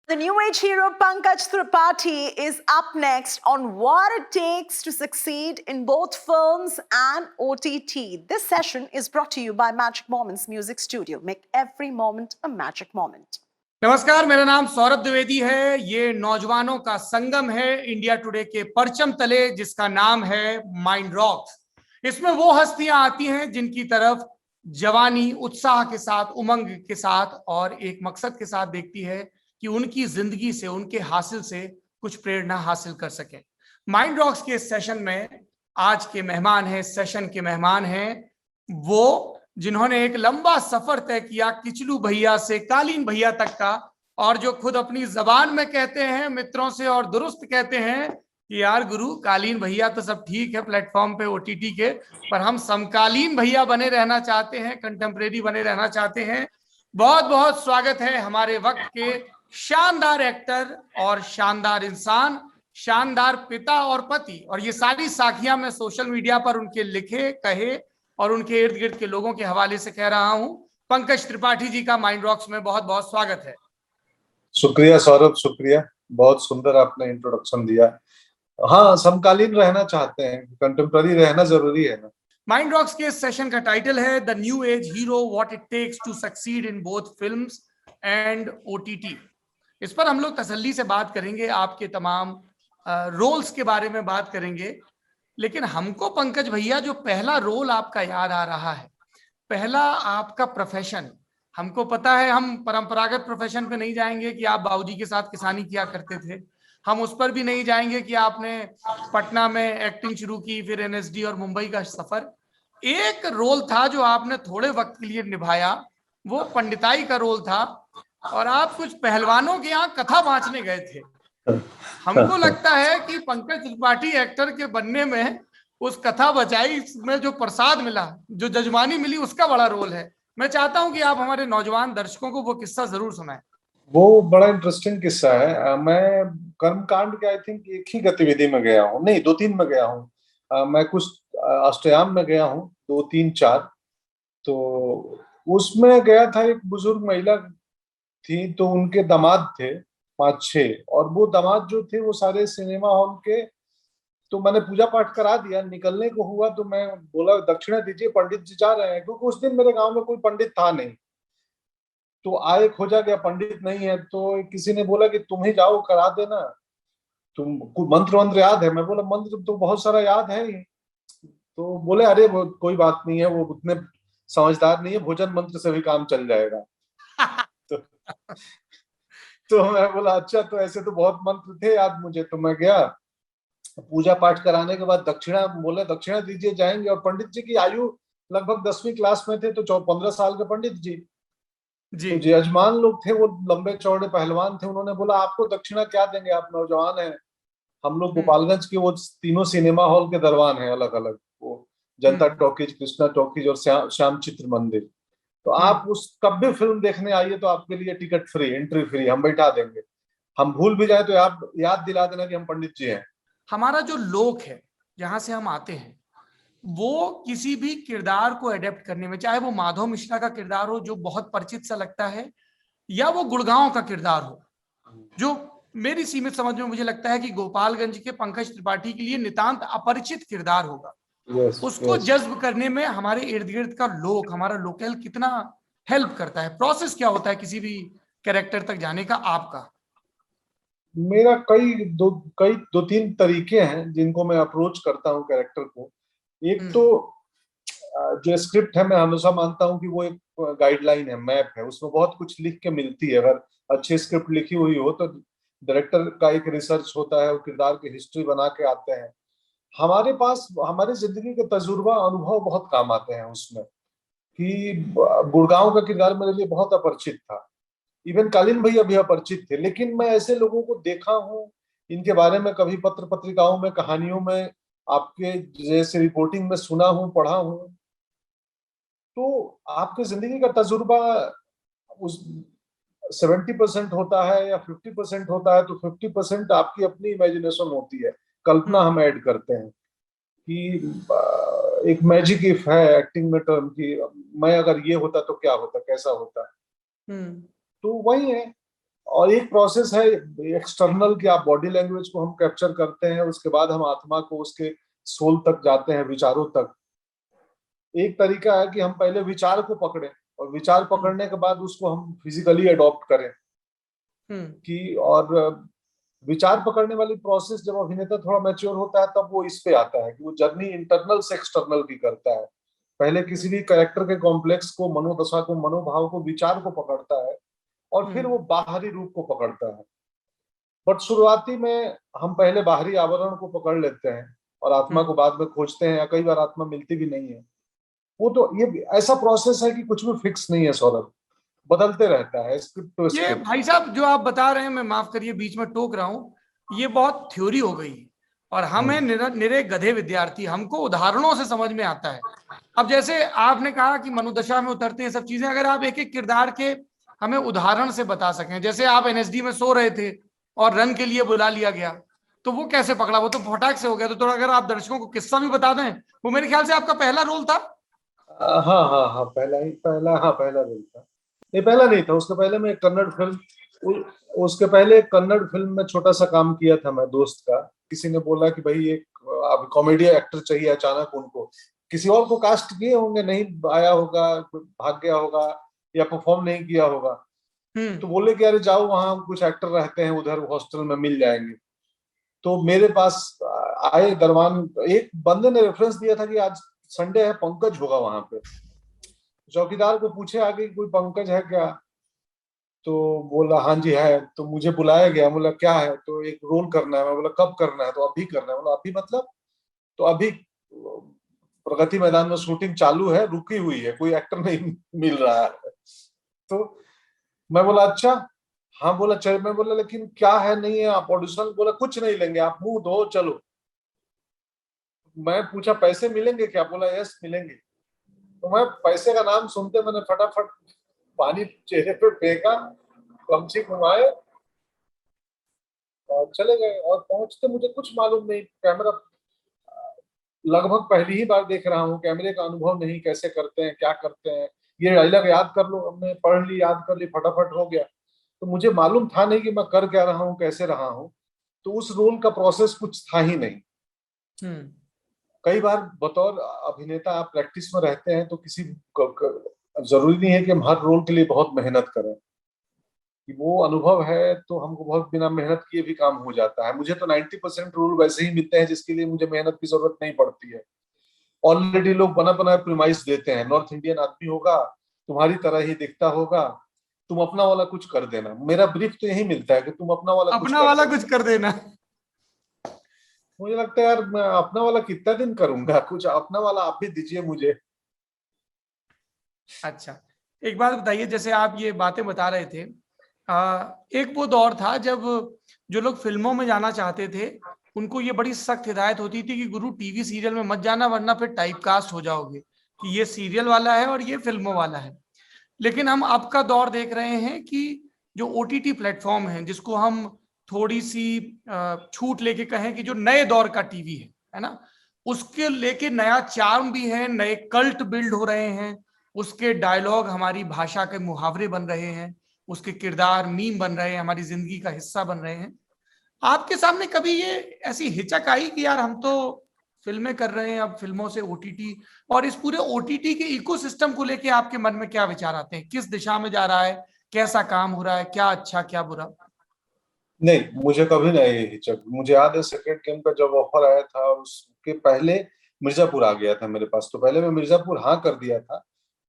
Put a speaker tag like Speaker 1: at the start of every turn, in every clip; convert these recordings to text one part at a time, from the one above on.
Speaker 1: The new age hero Pankaj Tripathi is up next on what it takes to succeed in both films and OTT. This session is brought to you by Magic Moments Music Studio. Make every moment a magic moment.
Speaker 2: नमस्कार, मेरा नाम सौरभ द्विवेदी है। ये नौजवानों का संगम है India today के परचम तले, जिसका नाम है माइंड रॉक्स। इसमें वो हस्तियां आती हैं जिनकी तरफ जवानी उत्साह के साथ, उमंग के साथ और एक मकसद के साथ देखती है कि उनकी जिंदगी से, उनके हासिल से कुछ प्रेरणा हासिल कर सके। माइंड रॉक्स के सेशन में आज के मेहमान हैं, सेशन के मेहमान हैं वो जिन्होंने एक लंबा सफर तय किया किचलू भैया से कालीन भैया तक का, और जो खुद अपनी जबान में कहते हैं मित्रों से और दुरुस्त कहते हैं कि यार गुरु, कालीन भैया तो सब ठीक है प्लेटफॉर्म पे ओटीटी के, पर हम समकालीन भैया बने रहना चाहते हैं, कंटेम्परेरी बने रहना चाहते हैं। बहुत बहुत स्वागत है हमारे वक्त के शानदार एक्टर और शानदार इंसान, शानदार पिता और पति, और ये सारी साखियां मैं सोशल मीडिया पर उनके लिखे, कहे और उनके इर्द गिर्द के लोगों के हवाले से कह रहा हूं। पंकज त्रिपाठी जी का माइंड रॉक्स में बहुत बहुत स्वागत है।
Speaker 3: शुक्रिया सौरभ, शुक्रिया, बहुत सुंदर आपने इंट्रोडक्शन दिया। हाँ, समकालीन रहना चाहते हैं, कंटेम्पररी रहना जरूरी है ना।
Speaker 2: माइंड रॉक्स के इस सेशन का टाइटल है the new age hero, what it takes to succeed in both films and OTT. इस पर हम लोग तसल्ली से बात करेंगे, आपके तमाम रोल्स के बारे में बात करेंगे। लेकिन हमको पंकज भैया जो पहला रोल आपका याद आ रहा है, पहला आपका प्रोफेशन, हमको पता है, हम परंपरागत प्रोफेशन पे नहीं जाएंगे कि आप बाबूजी के साथ किसानी किया करते थे, हम उस पर भी नहीं जाएंगे कि आपने पटना में एक्टिंग शुरू की, फिर एनएसडी और मुंबई का सफर। एक रोल था जो आपने थोड़े वक्त के लिए निभाया, वो पंडिताई का रोल था, और आप कुछ पहलवानों के यहाँ कथा बांचने गए थे। हमको लगता है कि पंकज त्रिपाठी एक्टर के बनने में उस कथा बचाई में जो प्रसाद मिला, जो जजमानी मिली, उसका बड़ा रोल है। मैं चाहता हूं कि आप हमारे नौजवान दर्शकों को वो किस्सा जरूर सुनाएं।
Speaker 3: वो बड़ा इंटरेस्टिंग किस्सा है। मैं कर्मकांड के आई थिंक एक ही गतिविधि में गया हूँ, नहीं 2-3 में गया हूँ। मैं कुछ अष्टयाम में गया हूँ, 2-3-4। तो उसमें गया था, एक बुजुर्ग महिला थी, तो उनके दामाद थे 5-6, और वो दामाद जो थे वो सारे सिनेमा हॉल के। तो मैंने पूजा पाठ करा दिया, निकलने को हुआ तो मैं बोला दक्षिणा दीजिए, पंडित जी जा रहे हैं, क्योंकि उस दिन मेरे गांव में कोई पंडित था नहीं। तो आए खोजा गया, पंडित नहीं है, तो किसी ने बोला कि तुम ही जाओ करा देना, तुम मंत्र वंत्र याद है? मैं बोला मंत्र तो बहुत सारा याद है ही। तो बोले अरे वो कोई बात नहीं है, वो उतने समझदार नहीं है, भोजन मंत्र से भी काम चल जाएगा। तो मैं बोला अच्छा, तो ऐसे तो बहुत मंत्र थे याद मुझे। तो मैं गया, पूजा पाठ कराने के बाद दक्षिणा बोले दक्षिणा दीजिए, जाएंगे। और पंडित जी की आयु लगभग 10वीं क्लास में थे, तो 15 साल के पंडित जी जी, तो यजमान लोग थे, वो लंबे चौड़े पहलवान थे। उन्होंने बोला आपको दक्षिणा क्या देंगे, आप नौजवान हैं। हम लोग गोपालगंज के वो तीनों सिनेमा हॉल के दरबान हैं अलग अलग, वो जनता टॉकीज, कृष्णा टॉकीज और श्याम चित्र मंदिर। तो आप उस कब भी फिल्म देखने आइए तो आपके लिए टिकट फ्री, एंट्री फ्री, हम बैठा देंगे। हम भूल भी जाए तो आप याद दिला देना कि हम पंडित जी हैं।
Speaker 2: हमारा जो लोक है, जहां से हम आते हैं, वो किसी भी किरदार को एडेप्ट करने में, चाहे वो माधव मिश्रा का किरदार हो जो बहुत परिचित सा लगता है, या वो गुड़गांव का किरदार हो जो मेरी सीमित समझ में मुझे लगता है कि गोपालगंज के पंकज त्रिपाठी के लिए नितांत अपरिचित किरदार होगा, उसको जज्ब करने में हमारे इर्द गिर्द का लोग, हमारा लोकल कितना हेल्प करता है? प्रोसेस क्या होता है किसी भी कैरेक्टर तक जाने का आपका?
Speaker 3: मेरा कई 2-3 तरीके हैं जिनको मैं अप्रोच करता हूँ कैरेक्टर को। एक तो जो स्क्रिप्ट है, मैं हमेशा मानता हूँ कि वो एक गाइडलाइन है, मैप है, उसमें बहुत कुछ लिख के मिलती है। अगर अच्छी स्क्रिप्ट लिखी हुई हो तो डायरेक्टर का एक रिसर्च होता है, वो किरदार की हिस्ट्री बना के आते हैं। हमारे पास हमारे जिंदगी के तजुर्बा, अनुभव बहुत काम आते हैं उसमें। कि गुड़गांव का किरदार मेरे लिए बहुत अपरिचित था, इवन कालीन भैया भी अपरिचित थे, लेकिन मैं ऐसे लोगों को देखा हूँ, इनके बारे में कभी पत्र पत्रिकाओं में, कहानियों में, आपके जैसे रिपोर्टिंग में सुना हूँ, पढ़ा हूँ। तो आपकी जिंदगी का तजुर्बा उस 70% होता है या 50% होता है, तो 50% आपकी अपनी इमेजिनेशन होती है, कल्पना हम ऐड करते हैं कि एक मैजिक इफ है एक्टिंग में टर्म की, मैं अगर ये होता तो क्या होता, कैसा होता। तो वही है, और एक प्रोसेस है एक्सटर्नल कि आप बॉडी लैंग्वेज को हम कैप्चर करते हैं, उसके बाद हम आत्मा को उसके सोल तक जाते हैं, विचारों तक। एक तरीका है कि हम पहले विचार को पकड़ें और विचार पकड़ने के बाद उसको हम फिजिकली अडॉप्ट करें कि, और विचार पकड़ने वाली प्रोसेस जब अभिनेता थोड़ा मैच्योर होता है तब वो इस पे आता है कि वो जर्नी इंटरनल से एक्सटर्नल की करता है। पहले किसी भी कैरेक्टर के कॉम्प्लेक्स को, मनोदशा को, मनोभाव को, विचार को पकड़ता है और फिर वो बाहरी रूप को पकड़ता है। बट शुरुआती में हम पहले बाहरी आवरण को पकड़ लेते हैं और आत्मा को बाद में खोजते हैं, या कई बार आत्मा मिलती भी नहीं है। वो तो ये ऐसा प्रोसेस है कि कुछ भी फिक्स नहीं है सौरभ, बदलते रहता है स्क्रिप्ट टू
Speaker 2: ये
Speaker 3: स्क्रिप्ट।
Speaker 2: भाई साहब जो आप बता रहे हैं, मैं माफ करिए बीच में टोक रहा हूँ, ये बहुत थ्योरी हो गई और हम हैं निरे गधे विद्यार्थी, हमको उदाहरणों से समझ में आता है। अब जैसे आपने कहा कि मनोदशा में उतरते हैं सब चीजें, अगर आप एक एक किरदार के हमें उदाहरण से बता सकें, जैसे आप एनएसडी में सो रहे थे और रन के लिए बुला लिया गया, तो वो कैसे पकड़ा? वो तो फटाक से हो गया। तो थोड़ा अगर आप दर्शकों को किस्सा भी बता दें, वो मेरे ख्याल से आपका पहला रोल था।
Speaker 3: हाँ हाँ हाँ, पहला रोल था। नहीं, पहला नहीं था, उसके पहले मैं एक कन्नड़ फिल्म, उसके पहले एक कन्नड़ फिल्म में छोटा सा काम किया था मैं, दोस्त का। किसी ने बोला कि भाई एक अब कॉमेडी एक्टर चाहिए, अचानक उनको किसी और को कास्ट किए होंगे, नहीं आया होगा, भाग गया होगा या परफॉर्म नहीं किया होगा, तो बोले कि अरे जाओ वहां कुछ एक्टर रहते हैं उधर हॉस्टल में, मिल जाएंगे। तो मेरे पास आए दरवान, एक बंदे ने रेफरेंस दिया था कि आज संडे है, पंकज होगा वहां पे। चौकीदार को पूछे आगे कोई पंकज है क्या, तो बोला हाँ जी है। तो मुझे बुलाया गया, बोला क्या है, तो एक रोल करना है। मैं बोला कब करना है, तो अभी करना है। बोला अभी मतलब? तो अभी प्रगति मैदान में शूटिंग चालू है, रुकी हुई है, कोई एक्टर नहीं मिल रहा है। तो मैं बोला अच्छा, हाँ। बोला चल, मैं बोला लेकिन क्या है, नहीं है आप ऑडिशन? बोला कुछ नहीं लेंगे, आप मुंह धो चलो। मैं पूछा पैसे मिलेंगे क्या? बोला यस मिलेंगे। तो मैं पैसे का नाम सुनते मैंने फटाफट पानी चेहरे पे फेंका, गमछी घुमाए और चले गए। और पहुंचते मुझे कुछ मालूम नहीं, कैमरा लगभग पहली ही बार देख रहा हूँ, कैमरे का अनुभव नहीं, कैसे करते हैं, क्या करते हैं। ये डायलॉग याद कर लो, हमने पढ़ ली, याद कर ली, फटाफट हो गया। तो मुझे मालूम था नहीं कि मैं कर क्या रहा हूँ, कैसे रहा हूँ। तो उस रोल का प्रोसेस कुछ था ही नहीं। कई बार बतौर अभिनेता आप प्रैक्टिस में रहते हैं, तो किसी जरूरी नहीं है कि हम हर रोल के लिए बहुत मेहनत करें। कि वो अनुभव है तो हमको बहुत बिना मेहनत किए भी काम हो जाता है। मुझे तो 90% रोल वैसे ही मिलते हैं जिसके लिए मुझे मेहनत की जरूरत नहीं पड़ती है। ऑलरेडी लोग बना बना प्रीमाइस देते हैं, नॉर्थ इंडियन आदमी होगा, तुम्हारी तरह ही दिखता होगा, तुम अपना वाला कुछ कर देना। मेरा ब्रीफ तो यही मिलता है कि तुम अपना वाला
Speaker 2: अपना वाला कुछ कर देना।
Speaker 3: मुझे लगता है यार मैं अपना वाला कितना दिन करूंगा, कुछ अपना वाला आप भी दीजिए मुझे।
Speaker 2: अच्छा, एक बात बताइए, जैसे आप ये बातें बता रहे थे, एक वो दौर था जब जो लोग फिल्मों में जाना चाहते थे उनको ये बड़ी सख्त हिदायत होती थी कि गुरु टीवी सीरियल में मत जाना वरना फिर टाइपकास्ट हो जाओगे, कि ये सीरियल वाला है और ये फिल्मों वाला है। लेकिन हम अब का दौर देख रहे हैं कि जो ओटीटी प्लेटफॉर्म है, जिसको हम थोड़ी सी छूट लेके कहें कि जो नए दौर का टीवी है ना, उसके लेके नया चार्म भी है, नए कल्ट बिल्ड हो रहे हैं, उसके डायलॉग हमारी भाषा के मुहावरे बन रहे हैं, उसके किरदार मीम बन रहे हैं, हमारी जिंदगी का हिस्सा बन रहे हैं। आपके सामने कभी ये ऐसी हिचक आई कि यार हम तो फिल्में कर रहे हैं अब फिल्मों से ओटीटी, और इस पूरे ओटीटी के इकोसिस्टम को लेके आपके मन में क्या विचार आते हैं? किस दिशा में जा रहा है, कैसा काम हो रहा है, क्या अच्छा क्या बुरा?
Speaker 3: नहीं, मुझे कभी नहीं हिचक। मुझे याद है सेक्रेट गेम का जब ऑफर आया था, और उसके पहले मिर्जापुर आ गया था मेरे पास, तो पहले मैं मिर्जापुर हाँ कर दिया था,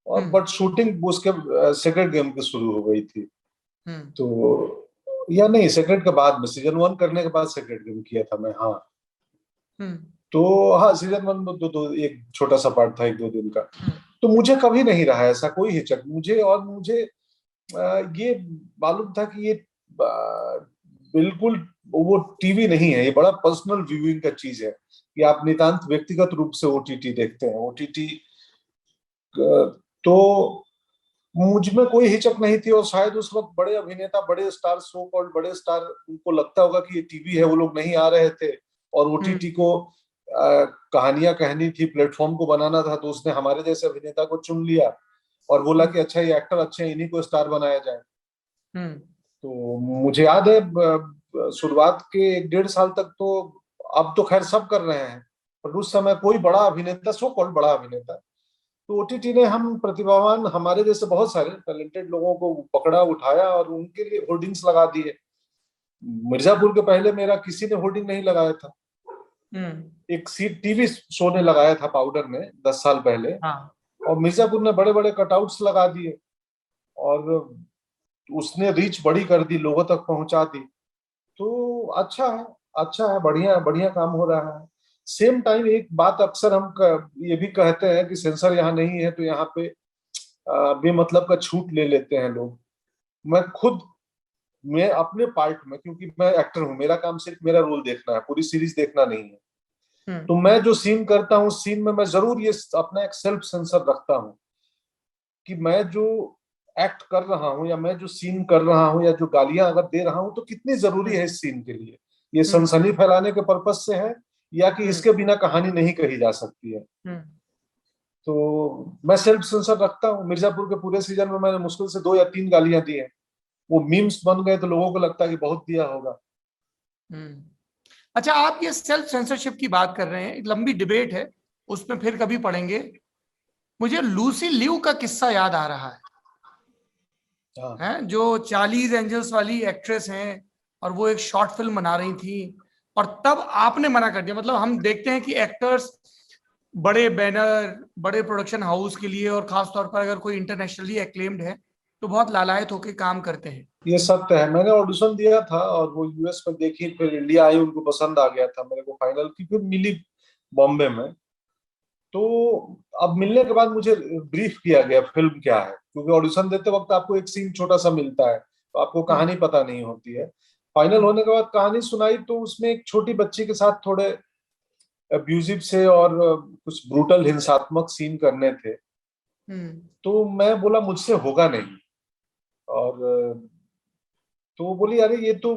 Speaker 3: और बट शूटिंग उसके सेक्रेट गेम की शुरू हो गई थी। तो या नहीं, सेक्रेट के बाद में सीजन 1 करने के बाद सेक्रेट गेम किया था मैं। हाँ, तो हाँ सीजन 1 में दो एक छोटा सा पार्ट था, 1-2 दिन का। तो मुझे कभी नहीं रहा ऐसा कोई हिचक मुझे। और मुझे ये मालूम था कि ये बिल्कुल वो टीवी नहीं है, ये बड़ा पर्सनल व्यूइंग का चीज है कि आप नितांत व्यक्तिगत रूप से ओटीटी देखते हैं। ओटीटी तो मुझ में कोई हिचक नहीं थी। और शायद उस वक्त बड़े अभिनेता, बड़े स्टार, सो कॉल्ड बड़े स्टार, उनको लगता होगा कि ये टीवी है, वो लोग नहीं आ रहे थे। और ओटीटी को कहानियां कहनी थी, प्लेटफॉर्म को बनाना था, तो उसने हमारे जैसे अभिनेता को चुन लिया और बोला कि अच्छा ये एक्टर अच्छे हैं, इन्हीं को स्टार बनाया जाए। तो मुझे याद है शुरुआत के 1-1.5 साल तक तो, अब तो खैर सब कर रहे हैं, पर उस समय कोई बड़ा अभिनेता, सो कॉल्ड बड़ा अभिनेता, तो ओटीटी ने हम प्रतिभावान हमारे जैसे बहुत सारे टैलेंटेड लोगों को पकड़ा, उठाया और उनके लिए होर्डिंग्स लगा दिए। मिर्जापुर के पहले मेरा किसी ने होर्डिंग नहीं लगाया था। एक सीट टीवी शो ने लगाया था, पाउडर ने, 10 साल पहले।
Speaker 2: हाँ।
Speaker 3: और मिर्जापुर ने बड़े बड़े कटआउट्स लगा दिए और उसने रीच बड़ी कर दी, लोगों तक पहुंचा दी। तो अच्छा है, अच्छा है, बढ़िया बढ़िया काम हो रहा है। सेम टाइम एक बात अक्सर हम ये भी कहते हैं कि सेंसर यहाँ नहीं है तो यहाँ पे बेमतलब का छूट ले लेते हैं लोग। मैं अपने पार्ट में, क्योंकि मैं एक्टर हूँ, मेरा काम सिर्फ मेरा रोल देखना है, पूरी सीरीज देखना नहीं है। तो मैं जो सीन करता हूँ, सीन में मैं जरूर ये अपना एक सेल्फ सेंसर रखता हूँ कि मैं जो एक्ट कर रहा हूँ या मैं जो सीन कर रहा हूँ या जो गालियां अगर दे रहा हूँ तो कितनी जरूरी है इस सीन के लिए। ये सनसनी फैलाने के पर्पज से है या कि इसके बिना कहानी नहीं कही जा सकती है। तो मैं सेल्फ सेंसर रखता हूँ। मिर्जापुर के पूरे सीजन में मैंने मुश्किल से 2 या 3 गालियां दी हैं। वो मीम्स बन गए तो लोगों को लगता है कि बहुत दिया होगा।
Speaker 2: अच्छा, आप ये सेल्फ सेंसरशिप की बात कर रहे हैं, एक लंबी डिबेट है, उसमें फिर कभी पढ़ेंगे। मुझे लूसी लिू का किस्सा याद आ रहा है, जो चार्लीज एंजल्स वाली एक्ट्रेस हैं और वो एक शॉर्ट फिल्म बना रही थी और तब आपने मना कर दिया। मतलब हम देखते हैं कि एक्टर्स बड़े बैनर, बड़े प्रोडक्शन हाउस के लिए, और खासतौर पर अगर कोई इंटरनेशनली एक्लेम्ड है तो बहुत लालायत होकर काम करते हैं।
Speaker 3: ये सत्य है। मैंने ऑडिशन दिया था और वो यूएस में देखी, फिर इंडिया आई, उनको पसंद आ गया था मेरे को, फाइनल की फिर मिली बॉम्बे में। तो अब मिलने के बाद मुझे ब्रीफ किया गया फिल्म क्या है, क्योंकि ऑडिशन देते वक्त आपको एक सीन छोटा सा मिलता है तो आपको कहानी पता नहीं होती है। फाइनल होने के बाद कहानी सुनाई तो उसमें एक छोटी बच्ची के साथ थोड़े अब्यूजिव से और कुछ ब्रूटल हिंसात्मक सीन करने थे। तो मैं बोला मुझसे होगा नहीं। और तो वो बोली अरे ये तो,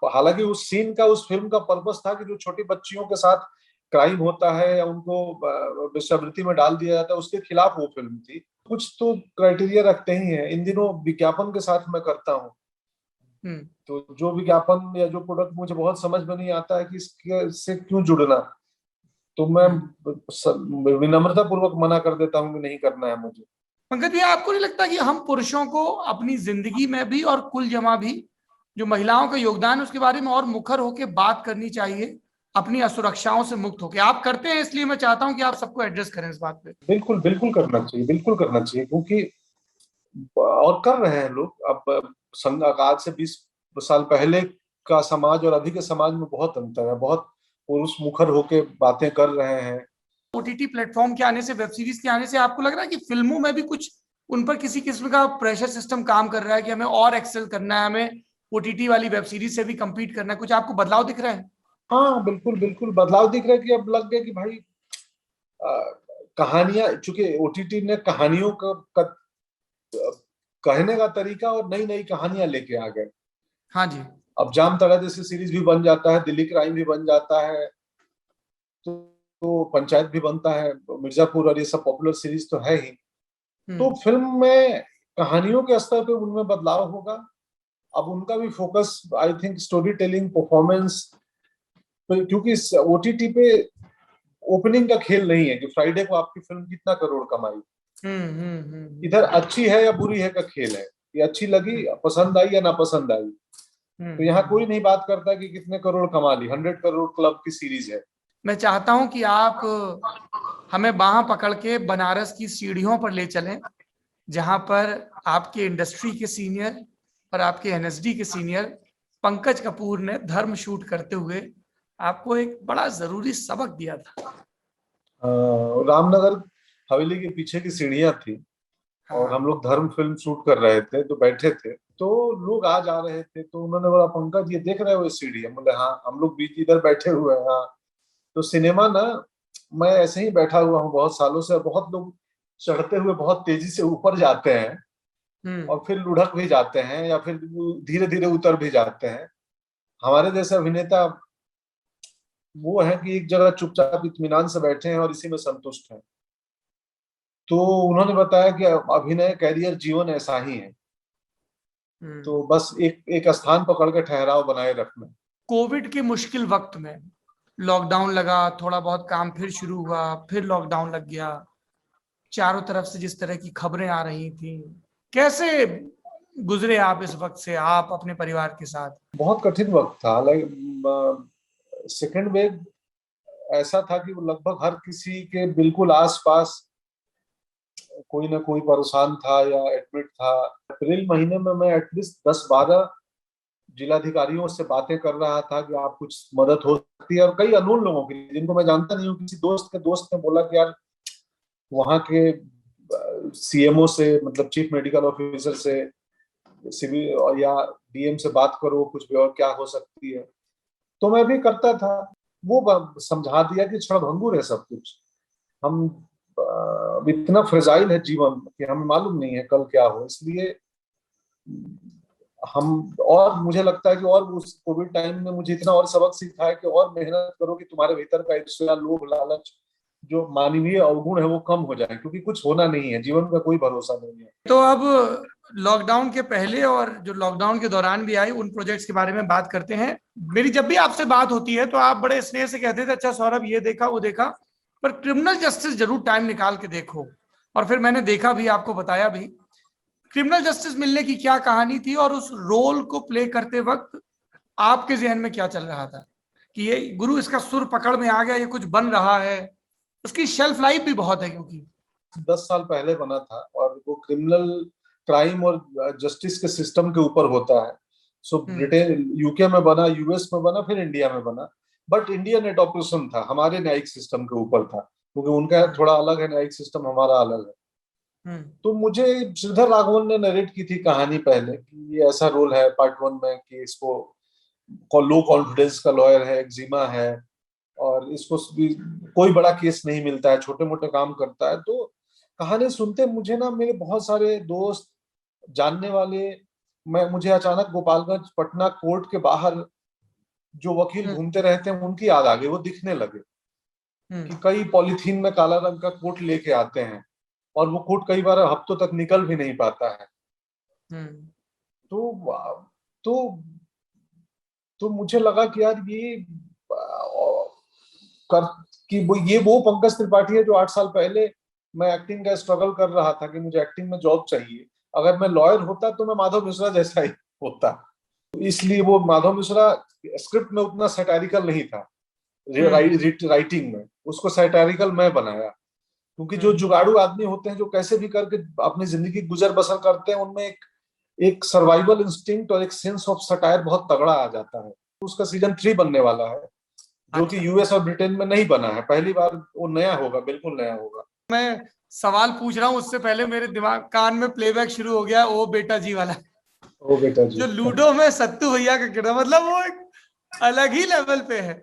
Speaker 3: हालांकि उस सीन का, उस फिल्म का पर्पस था कि जो छोटी बच्चियों के साथ क्राइम होता है या उनको वेश्यावृत्ति में डाल दिया जाता है, उसके खिलाफ वो फिल्म थी। कुछ तो क्राइटेरिया रखते ही हैं। इन दिनों विज्ञापन के साथ मैं करता हूँ, तो जो विज्ञापन या जो प्रोडक्ट मुझे बहुत समझ में नहीं आता है कि इसके से क्यों जुड़ना, तो मैं विनम्रता पूर्वक मना कर देता हूँ कि नहीं करना है मुझे।
Speaker 2: पंकज भैया, आपको नहीं लगता कि हम पुरुषों को अपनी जिंदगी में भी और कुल जमा भी जो महिलाओं का योगदान है उसके बारे में और मुखर होकर बात करनी चाहिए, अपनी असुरक्षाओं से मुक्त होकर? आप करते हैं, इसलिए मैं चाहता हूं कि आप सबको एड्रेस करें इस बात पे।
Speaker 3: बिल्कुल बिल्कुल करना चाहिए, बिल्कुल करना चाहिए, क्योंकि और कर रहे हैं लोग। अब आज से 20 साल पहले का समाज और अभी के समाज में बहुत अंतर है। बहुत पुरुष मुखर होके बातें कर रहे हैं।
Speaker 2: ओटीटी प्लेटफॉर्म के आने से, वेब सीरीज के आने से आपको लग रहा है कि फिल्मों में भी कुछ उन पर किसी किस्म का प्रेशर सिस्टम काम कर रहा है कि हमें और एक्सेल करना है, हमें ओटीटी वाली वेब सीरीज से भी compete करना है? कुछ आपको बदलाव दिख रहा है?
Speaker 3: हाँ बिल्कुल बिल्कुल बदलाव दिख रहा है कि अब लग गया कि भाई कहानियां, चूंकि ओटीटी ने कहानियों का कहने का तरीका और नई नई कहानियां लेके आ गए।
Speaker 2: हाँ जी।
Speaker 3: अब जाम तड़ा जैसे सीरीज भी बन जाता है, दिल्ली क्राइम भी बन जाता है, तो पंचायत भी बनता है, मिर्जापुर और ये सब पॉपुलर सीरीज तो है ही। तो फिल्म में कहानियों के स्तर पे उनमें बदलाव होगा। अब उनका भी focus I think story telling, performance, क्योंकि ओटीटी पे ओपनिंग का खेल नहीं है कि फ्राइडे को आपकी फिल्म कितना करोड़ कमाई। इधर अच्छी है या बुरी है का खेल है, ये अच्छी लगी, पसंद आई या ना पसंद आई। तो यहाँ कोई नहीं बात करता कि कितने करोड़ कमा ली। 100 करोड़ क्लब की सीरीज है।
Speaker 2: मैं चाहता हूं कि आप हमें बांह पकड़ के बनारस की सीढ़ियों पर ले चलें, जहां पर आपके इंडस्ट्री के सीनियर और आपके एनएसडी के सीनियर पंकज कपूर ने धर्म शूट करते हुए आपको एक बड़ा जरूरी सबक दिया था।
Speaker 3: रामनगर हवेली के पीछे की सीढ़ियां थी और हम लोग धर्म फिल्म शूट कर रहे थे, तो बैठे थे, तो लोग आ जा रहे थे, तो उन्होंने बोला पंकज ये देख रहे हो ये सीढ़ी? हम बोले हाँ। हम लोग बीच इधर बैठे हुए हैं। हाँ। तो सिनेमा ना, मैं ऐसे ही बैठा हुआ हूँ बहुत सालों से। बहुत लोग चढ़ते हुए बहुत तेजी से ऊपर जाते हैं और फिर लुढ़क भी जाते हैं या फिर धीरे धीरे उतर भी जाते हैं। हमारे जैसे अभिनेता वो है कि एक जगह चुपचाप इत्मीनान से बैठे हैं और इसी में संतुष्ट हैं। तो उन्होंने बताया कि अभिनय कैरियर जीवन ऐसा ही है तो बस एक एक स्थान पकड़ के ठहराव बनाए रखना।
Speaker 2: कोविड के मुश्किल वक्त में लॉकडाउन लगा, थोड़ा बहुत काम फिर शुरू हुआ, फिर लॉकडाउन लग गया, चारों तरफ से जिस तरह की खबरें आ रही थी, कैसे गुजरे आप इस वक्त से, आप अपने परिवार के साथ?
Speaker 3: बहुत कठिन वक्त था। लाइक सेकेंड वेव ऐसा था कि वो लगभग हर किसी के बिल्कुल आसपास कोई ना कोई परेशान था या एडमिट था। अप्रैल महीने में मैं एटलीस्ट 10-12 जिलाधिकारियों से बातें कर रहा था कि आप कुछ मदद हो सकती है, और कई अननोन लोगों की जिनको मैं जानता नहीं हूँ, किसी दोस्त के दोस्त ने बोला कि यार वहाँ के सीएमओ से, मतलब चीफ मेडिकल ऑफिसर से, सिविल या डीएम से बात करो, कुछ भी और क्या हो सकती है। तो मैं भी करता था। वो समझा दिया कि क्षणभंगुर है सब कुछ, हम इतना फ्रेजाइल है जीवन कि हमें मालूम नहीं है कल क्या हो, इसलिए हम, और मुझे लगता है कि और उस कोविड टाइम में मुझे इतना और सबक सीखा है कि और मेहनत करो कि तुम्हारे भीतर का ईर्ष्या, लोभ, लालच, जो मानवीय अवगुण है वो कम हो जाए, क्योंकि कुछ होना नहीं है, जीवन का कोई भरोसा नहीं है।
Speaker 2: तो अब लॉकडाउन के पहले और जो लॉकडाउन के दौरान भी आई उन प्रोजेक्ट्स के बारे में बात करते हैं। मेरी जब भी आपसे बात होती है तो आप बड़े स्नेह से कहते थे, अच्छा सौरभ ये देखा वो देखा, पर क्रिमिनल जस्टिस जरूर टाइम निकाल के देखो। और फिर मैंने देखा भी, आपको बताया भी, क्रिमिनल जस्टिस मिलने की क्या कहानी थी और उस रोल को प्ले करते वक्त आपके जहन में क्या चल रहा था कि ये गुरु इसका सुर पकड़ में आ गया, ये कुछ बन रहा है। उसकी शेल्फ लाइफ भी बहुत है, क्योंकि
Speaker 3: 10 साल पहले बना था और वो क्रिमिनल क्राइम और जस्टिस के सिस्टम के ऊपर होता है। सो ब्रिटेन, यूके में बना, यूएस में बना, फिर इंडिया में बना। बट इंडियन एडॉप्शन था, हमारे न्यायिक सिस्टम के ऊपर था, क्योंकि उनका थोड़ा अलग है न्यायिक सिस्टम, हमारा अलग है। तो मुझे श्रीधर राघवन ने नरेट की थी कहानी पहले कि ये ऐसा रोल है पार्ट 1 में कि इसको लो कॉन्फिडेंस का लॉयर है, एक्जिमा है, और इसको भी कोई बड़ा केस नहीं मिलता है, छोटे मोटे काम करता है। तो कहानी सुनते मुझे ना, मेरे बहुत सारे दोस्त, जानने वाले, मुझे अचानक गोपालगंज पटना कोर्ट के बाहर जो वकील घूमते रहते हैं उनकी याद आ गई। वो दिखने लगे कि कई पॉलीथीन में काला रंग का कोट लेके आते हैं, और वो कोट कई बार हफ्तों तक निकल भी नहीं पाता है। तो तो तो मुझे लगा कि यार ये कर कि वो पंकज त्रिपाठी है जो 8 साल पहले मैं एक्टिंग का स्ट्रगल कर रहा था कि मुझे एक्टिंग में जॉब चाहिए। अगर मैं लॉयर होता तो मैं माधव मिश्रा जैसा ही होता। तो इसलिए वो माधव मिश्रा स्क्रिप्ट में उतना सैटारिकल नहीं था, राइटिंग में उसको सैटारिकल मैं बनाया, क्योंकि जो जुगाड़ू आदमी होते हैं जो कैसे भी करके अपनी जिंदगी गुजर बसर करते हैं, उनमें एक सर्वाइवल इंस्टिंक्ट और एक सेंस ऑफ सटायर बहुत तगड़ा आ जाता है। उसका सीजन 3 बनने वाला है, जो कि यूएस और ब्रिटेन में नहीं बना है, पहली बार। वो नया होगा, बिल्कुल नया होगा।
Speaker 2: मैं सवाल पूछ रहा हूँ उससे पहले मेरे दिमाग कान में प्लेबैक शुरू हो गया, ओ बेटा जी वाला।
Speaker 3: ओ बेटा जी,
Speaker 2: जो लूडो में सत्तू भैया का किरदार, मतलब वो एक अलग ही लेवल पे है।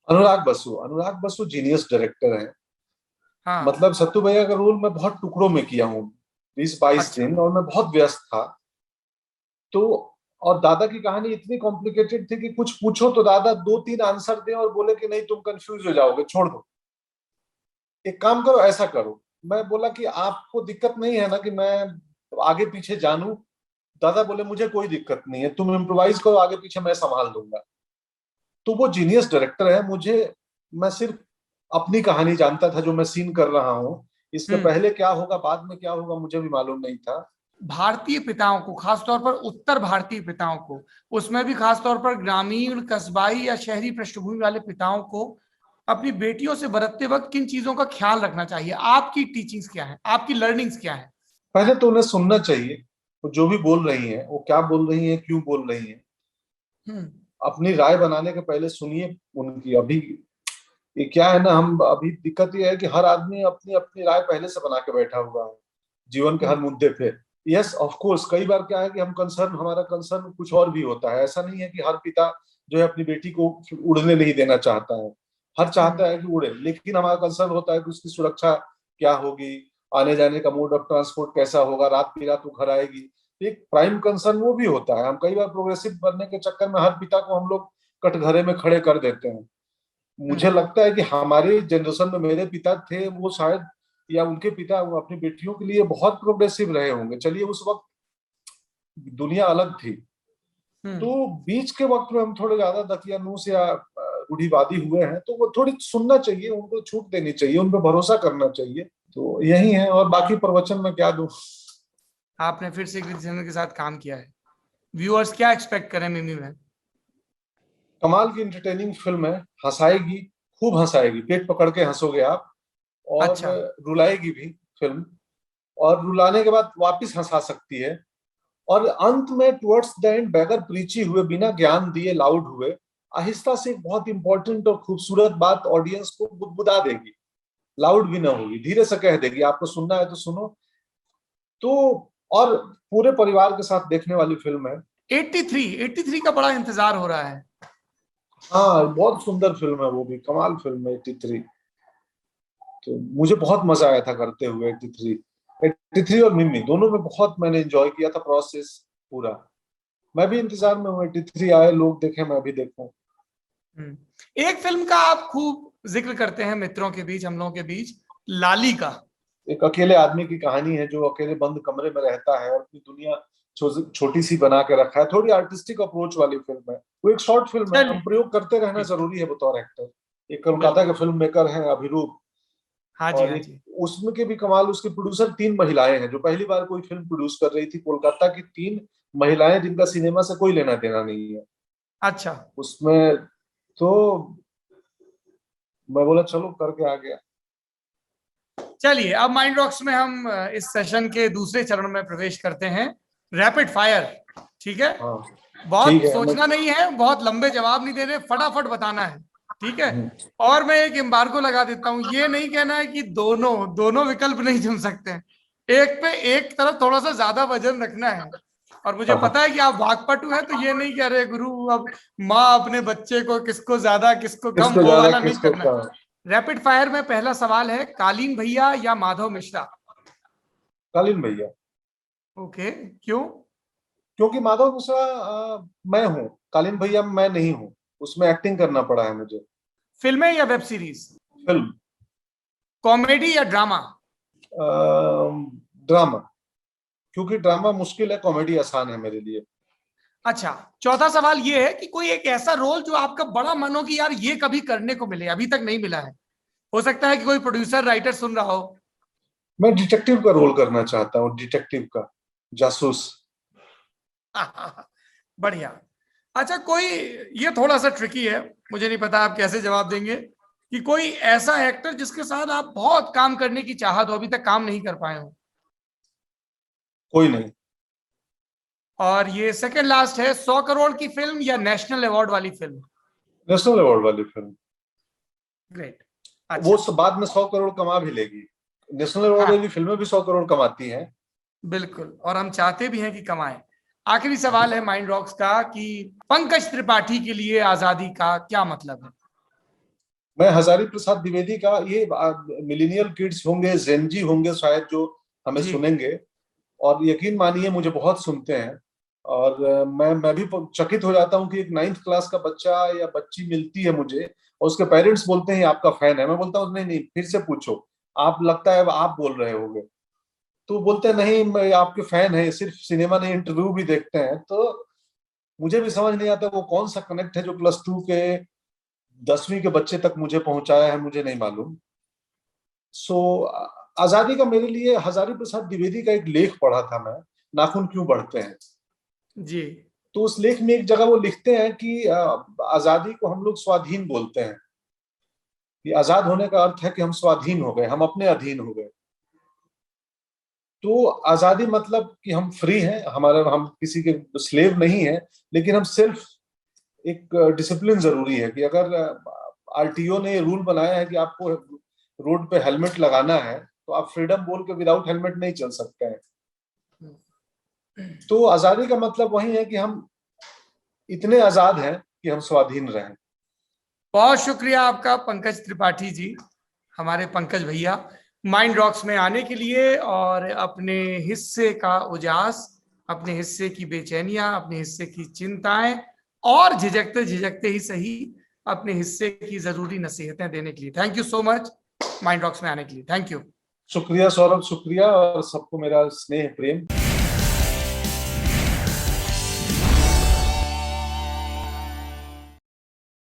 Speaker 3: अनुराग बसु जीनियस डायरेक्टर है।
Speaker 2: हाँ।
Speaker 3: मतलब सत्तू भैया का रोल मैं बहुत टुकड़ों में किया हूँ, 20-22 दिन, और मैं बहुत व्यस्त था। तो और दादा की कहानी इतनी कॉम्प्लिकेटेड थी कि कुछ पूछो तो दादा 2-3 आंसर दें और बोले कि नहीं तुम कंफ्यूज हो जाओगे, छोड़ दो, एक काम करो, ऐसा करो। मैं बोला कि आपको दिक्कत नहीं है ना कि मैं आगे पीछे जानूं? दादा बोले मुझे कोई दिक्कत नहीं है, तुम इम्प्रोवाइज करो, आगे पीछे मैं संभाल दूंगा। तो वो जीनियस डायरेक्टर है। मैं सिर्फ अपनी कहानी जानता था जो मैं सीन कर रहा हूँ, इसके पहले क्या होगा बाद में क्या होगा मुझे भी मालूम नहीं था।
Speaker 2: भारतीय पिताओं को, खासतौर पर उत्तर भारतीय पिताओं को, उसमें भी खासतौर पर ग्रामीण, कस्बाई या शहरी पृष्ठभूमि वाले पिताओं को अपनी बेटियों से बरतते वक्त किन चीजों का ख्याल रखना चाहिए? आपकी टीचिंग्स क्या है, आपकी लर्निंग्स क्या है?
Speaker 3: पहले तो उन्हें सुनना चाहिए, वो जो भी बोल रही है, वो क्या बोल रही है, क्यों बोल रही है। अपनी राय बनाने के पहले सुनिए उनकी। अभी ये क्या है ना, हम अभी दिक्कत ये है कि हर आदमी अपनी अपनी राय पहले से बना के बैठा हुआ है जीवन के हर मुद्दे पे। यस ऑफ कोर्स, कई बार क्या है कि हमारा कंसर्न कुछ और भी होता है। ऐसा नहीं है कि हर पिता जो है अपनी बेटी को उड़ने नहीं देना चाहता है, हर चाहता है कि उड़े, लेकिन हमारा कंसर्न होता है कि उसकी सुरक्षा क्या होगी, आने जाने का मोड ऑफ ट्रांसपोर्ट कैसा होगा, रात बिरात वो घर आएगी। एक प्राइम कंसर्न वो भी होता है। हम कई बार प्रोग्रेसिव बनने के चक्कर में हर पिता को हम लोग कटघरे में खड़े कर देते हैं। मुझे लगता है कि हमारे जनरेशन में मेरे पिता थे, वो शायद, या उनके पिता, वो अपनी बेटियों के लिए बहुत प्रोग्रेसिव रहे होंगे। चलिए उस वक्त दुनिया अलग थी। तो बीच के वक्त में हम थोड़े ज्यादा दकियानूस या रूढ़िवादी हुए हैं, तो वो थोड़ी सुनना चाहिए, उनको छूट देनी चाहिए, उन पर भरोसा करना चाहिए। तो यही है, और बाकी प्रवचन में क्या दूं।
Speaker 2: आपने फिर से कृति सेनन के साथ काम किया है, व्यूअर्स क्या एक्सपेक्ट करें मिमी में?
Speaker 3: कमाल की इंटरटेनिंग फिल्म है, हंसाएगी, खूब हंसाएगी, पेट पकड़ के हंसोगे आप, और
Speaker 2: अच्छा।
Speaker 3: रुलाएगी भी फिल्म, और रुलाने के बाद वापस हंसा सकती है। और अंत में टुवर्ड्स द एंड बगैर प्रीची हुए, बिना ज्ञान दिए लाउड हुए, आहिस्ता से एक बहुत इंपॉर्टेंट और खूबसूरत बात ऑडियंस को बुदबुदा देगी, लाउड भी ना होगी, धीरे से कह देगी, आपको सुनना है तो सुनो। तो और पूरे परिवार के साथ देखने वाली फिल्म है।
Speaker 2: 83 का बड़ा इंतजार हो रहा है।
Speaker 3: हाँ, बहुत सुंदर फिल्म है, वो भी कमाल फिल्म है 83। तो मुझे बहुत मजा आया था करते हुए 83 और मिमी दोनों में बहुत मैंने एंजॉय किया था प्रोसेस पूरा। मैं भी इंतजार में हूँ 83 आए, लोग देखें, मैं भी देखूं।
Speaker 2: एक फिल्म का आप खूब जिक्र करते हैं मित्रों के बीच, हम लोगों के बीच, लाली का।
Speaker 3: एक अकेले आदमी की कहानी है जो अकेले बंद कमरे में रहता है और अपनी दुनिया छोटी सी बना के रखा है। थोड़ी आर्टिस्टिक अप्रोच वाली फिल्म है, वो एक शॉर्ट फिल्म है, हम प्रयोग करते रहना जरूरी है बतौर एक्टर। एक कोलकाता के फिल्म मेकर हैं अभिरूप,
Speaker 2: हाँ जी,
Speaker 3: और
Speaker 2: हाँ
Speaker 3: एक
Speaker 2: जी।
Speaker 3: उसमें के भी कमाल, उसके प्रोड्यूसर 3 महिलाएं हैं, जो पहली बार कोई फिल्म प्रोड्यूस कर रही थी। कोलकाता की 3 महिलाएं जिनका सिनेमा से कोई लेना देना नहीं है
Speaker 2: अच्छा।
Speaker 3: उसमें। तो मैं बोला चलो करके आ गया।
Speaker 2: चलिए अब माइंड रॉक्स में हम इस सेशन के दूसरे चरण में प्रवेश करते हैं, रैपिड फायर। ठीक है?
Speaker 3: हाँ ठीक
Speaker 2: बहुत
Speaker 3: है।
Speaker 2: सोचना नहीं है, बहुत लंबे जवाब नहीं देने, फटाफट बताना है। ठीक है?
Speaker 3: हम्म,
Speaker 2: और मैं एक एम्बार्गो लगा देता हूं, ये नहीं कहना है कि दोनों दोनों विकल्प नहीं चुन सकते हैं, एक पे एक तरफ थोड़ा सा ज्यादा वजन रखना है। और मुझे
Speaker 3: हाँ,
Speaker 2: पता है कि आप वाकपटु हैं, तो ये नहीं कह रहे गुरु अब माँ अपने बच्चे को किसको ज्यादा किसको कम,
Speaker 3: किसको
Speaker 2: वो
Speaker 3: ज्यादा
Speaker 2: वाला नहीं
Speaker 3: किसको
Speaker 2: करना है।
Speaker 3: कम।
Speaker 2: रैपिड फायर में पहला सवाल है, कालीन भैया या माधव मिश्रा?
Speaker 3: कालीन भैया।
Speaker 2: ओके, क्यों?
Speaker 3: क्योंकि माधव मिश्रा मैं हूँ, कालीन भैया मैं नहीं हूँ, उसमें एक्टिंग करना पड़ा है मुझे।
Speaker 2: फिल्में या वेब सीरीज?
Speaker 3: फिल्म।
Speaker 2: कॉमेडी या ड्रामा?
Speaker 3: ड्रामा, क्योंकि ड्रामा मुश्किल है, कॉमेडी आसान है मेरे लिए।
Speaker 2: अच्छा, चौथा सवाल ये है कि कोई एक ऐसा रोल जो आपका बड़ा मन हो कि यार ये कभी करने को मिले, अभी तक नहीं मिला है। हो सकता है कि कोई प्रोड्यूसर राइटर सुन रहा हो।
Speaker 3: मैं डिटेक्टिव का रोल करना चाहता हूँ, डिटेक्टिव का, जासूस।
Speaker 2: बढ़िया। अच्छा, कोई, ये थोड़ा सा ट्रिकी है, मुझे नहीं पता आप कैसे जवाब देंगे, कि कोई ऐसा एक्टर जिसके साथ आप बहुत काम करने की चाहत हो, अभी तक काम नहीं कर पाए हो।
Speaker 3: कोई नहीं।
Speaker 2: और ये सेकंड लास्ट है, 100 करोड़ की फिल्म या नेशनल अवार्ड वाली फिल्म?
Speaker 3: नेशनल अवार्ड वाली फिल्म।
Speaker 2: ग्रेट।
Speaker 3: वो
Speaker 2: अच्छा।
Speaker 3: बाद में 100 करोड़ कमा भी लेगी। नेशनल अवार्ड वाली
Speaker 2: हाँ
Speaker 3: फिल्में भी 100 करोड़ कमाती हैं।
Speaker 2: बिल्कुल, और हम चाहते भी हैं कि कमाएं। आखिरी सवाल है माइंड रॉक्स का, कि पंकज त्रिपाठी के लिए आजादी का क्या मतलब है?
Speaker 3: मैं हजारी प्रसाद द्विवेदी का, ये मिलीनियल किड्स होंगे, जेनजी होंगे शायद, जो हमें
Speaker 2: जी।
Speaker 3: सुनेंगे, और यकीन मानिए मुझे बहुत सुनते हैं। और मैं भी चकित हो जाता हूँ कि एक 9th क्लास का बच्चा या बच्ची मिलती है मुझे, और उसके पेरेंट्स बोलते हैं आपका फैन है। मैं बोलता हूँ नहीं नहीं, फिर से पूछो, आप लगता है आप बोल रहे होगे। तो बोलते हैं नहीं, मैं आपके फैन है, सिर्फ सिनेमा नहीं इंटरव्यू भी देखते हैं। तो मुझे भी समझ नहीं आता वो कौन सा कनेक्ट है जो +2 के 10वीं के बच्चे तक मुझे पहुंचाया है, मुझे नहीं मालूम। सो आजादी का मेरे लिए, हजारी प्रसाद द्विवेदी का एक लेख पढ़ा था मैं, नाखून क्यों बढ़ते हैं।
Speaker 2: जी।
Speaker 3: तो उस लेख में एक जगह वो लिखते हैं कि आजादी को हम लोग स्वाधीन बोलते हैं, कि आजाद होने का अर्थ है कि हम स्वाधीन हो गए, हम अपने अधीन हो गए। तो आजादी मतलब कि हम फ्री हैं, हमारा, हम किसी के स्लेव नहीं है, लेकिन हम सेल्फ, एक डिसिप्लिन जरूरी है कि अगर आरटीओ ने रूल बनाया है कि आपको रोड पे हेलमेट लगाना है, तो आप फ्रीडम बोल के विदाउट हेलमेट नहीं चल सकते हैं। तो आजादी का मतलब वही है कि हम इतने आजाद हैं कि हम स्वाधीन रहें।
Speaker 2: बहुत शुक्रिया आपका पंकज त्रिपाठी जी, हमारे पंकज भैया, माइंड रॉक्स में आने के लिए, और अपने हिस्से का उजास, अपने हिस्से की बेचैनियां, अपने हिस्से की चिंताएं, और झिझकते झिझकते ही सही अपने हिस्से की जरूरी नसीहतें देने के लिए। Thank you so much mind rocks में आने के लिए। Thank you.
Speaker 3: शुक्रिया सौरभ, शुक्रिया, और सबको मेरा स्नेह प्रेम।